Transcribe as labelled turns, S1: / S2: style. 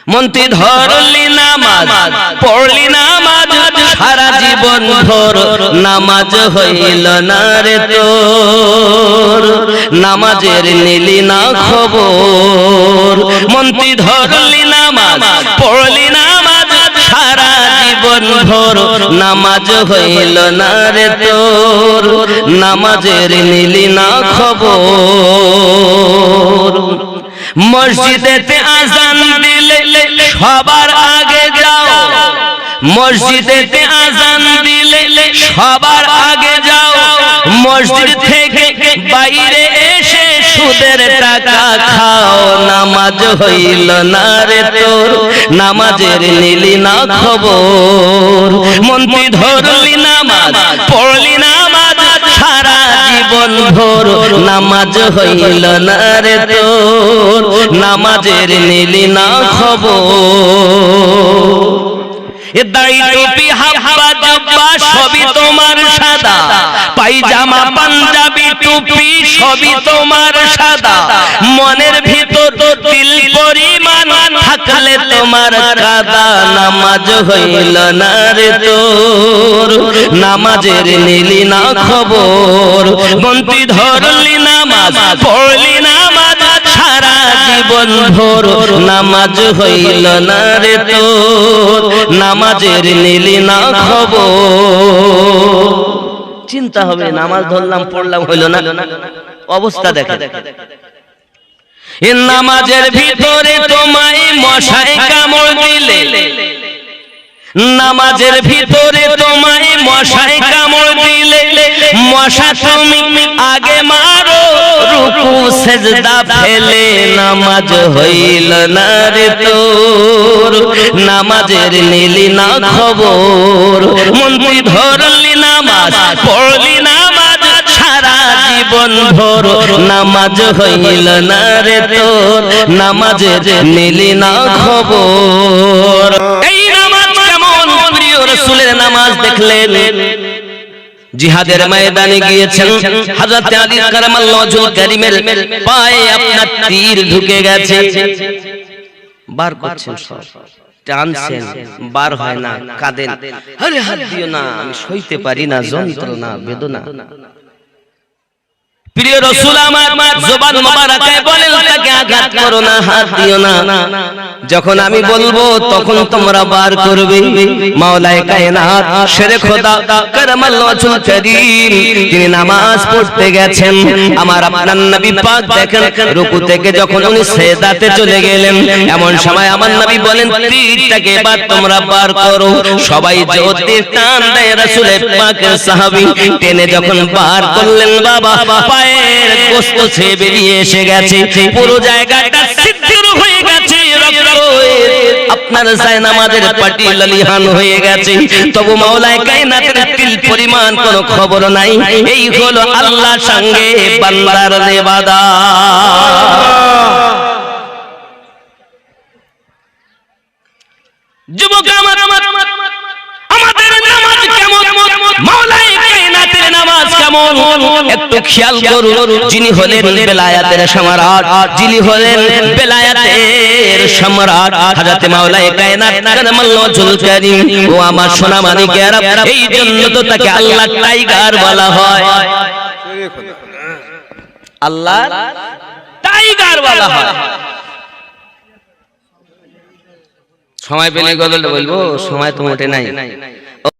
S1: মন্ত্রী ধরলি নামাজ পড়লি নামাজ সারা জীবন ভোর নামাজ হইল না রে তোর, নামাজের নিলি না খবর। মন্ত্রী ধরলি নামাজ পড়লি নামাজ সারা জীবন ভোর নামাজ হইল না রে তোর, নামাজের নিলি না খবর। মসজিদেতে আজান দিলে সবার আগে যাও, মসজিদেতে আজান দিলে সবার আগে যাও, মসজিদ থেকে বাইরে এসে সুদের টাকা খাও, নামাজ হইল না রে তোর, নামাজের নিলি না খবর। মন্ত্রী ধরলি নামাজ পড়লি নামাজ সারা জীবন ভোর নামাজ হইল না রে তোর, নামাজের নিলি না খবর। এ দাড়ি টুপি হাব্বা জব্বা সবই তোমার সাদা, পায়জামা পাঞ্জাবি টুপি সবই তোমার সাদা, মনের ভিতর দিল পরিমাণ থাকলে তোমার কাদা, নামাজ হইল না রে তোর, নামাজের নিলি না খবর। মন্ত্রী ধরলি নামাজ পড়লি নামাজ সারা জীবন ভোর নামাজ হইল না রে তোর, নামাজের নিলি না খবর। চিন্তা হবে, নামাজ ধরলাম পড়লাম হইল না, অবস্থা দেখা। এ নামাজের ভিতরে তোমায় মশায় কামড় দিলে, নামাজের ভিতরে তোমায় মশায় কামড় দিলে, মশা তুমি আগে মারো রুকু সেজদা ফেলে, নামাজ হইল না রে তোর, নামাজের নিলি না খবর। মন্ত্রী ধরলি নামাজ পড়লি নামাজ সারা জীবন ভোর নামাজ হইল না রে তোর, নামাজের নিলি না খবর। এই নামাজ কেমন প্রিয় রাসূলের নামাজ দেখলেন, জিহাদের ময়দানে গিয়েছেন, হযরত আলী কারামাল্লাহু ওয়াজহুল কারীমের পায়ে আপনার তীর ঢুকে গেছে, বার করছেন সব, টানছেন বার হয় না, কাঁদেন, আরে হাত দিও না, আমি সইতে পারি না যন্ত্রণা বেদনা। প্রিয় রাসূল আমার জবান মোবারকায় বলেন, তাকে আঘাত করো না, হাত দিও না, যখন আমি বলবো তখন তোমরা বার করবে। মাওলায়ে কায়নাত শেরে খোদা কারামাল্লাহু ওয়াজহুল কারীম তিনি নামাজ পড়তে গেছেন, আমার আপনার নবী পাক দেখেন রুকু থেকে যখন উনি সিজদাতে চলে গেলেন, এমন সময় আমার নবী বলেন, তীরটাকে এবার তোমরা বার করো। সবাই জোরে টান দেয়, রাসূলের পাকের সাহাবী টেনে যখন বার করলেন, বাবা পায়ের গোশত ছেয়ে বেরিয়ে এসে গেছে, পুরো জায়গাটা সিদ্ধর হয়ে গেছে, আপনার জায়নামাজের পাটি লালিহান হয়ে গেছে, তবু মাওলায়ে কায়নাতের তিল পরিমাণ কোনো খবর নাই। এই হলো আল্লাহর সঙ্গে বান্দার ইবাদত। যুবক আমার, আমাদের নামাজ কেমন, মাওলায়ে কায়নাতের নামাজ কেমন একটু খেয়াল করুন। যিনি হলেন বেলায়েতের সম্রাট, যিনি হলেন বেলায়েতের সম্রাট হযরত মাওলায়ে কায়নাত কারামাল্লাহু ওয়াজহুল কারীম, ও আমার সোনা মানিকেরা, এই জন্য তো তাকে আল্লাহ টাইগার বলা হয়, আল্লাহ টাইগার বলা হয়। সময় পেলে গল্পটা বলবো, সময় তো মোটে নাই।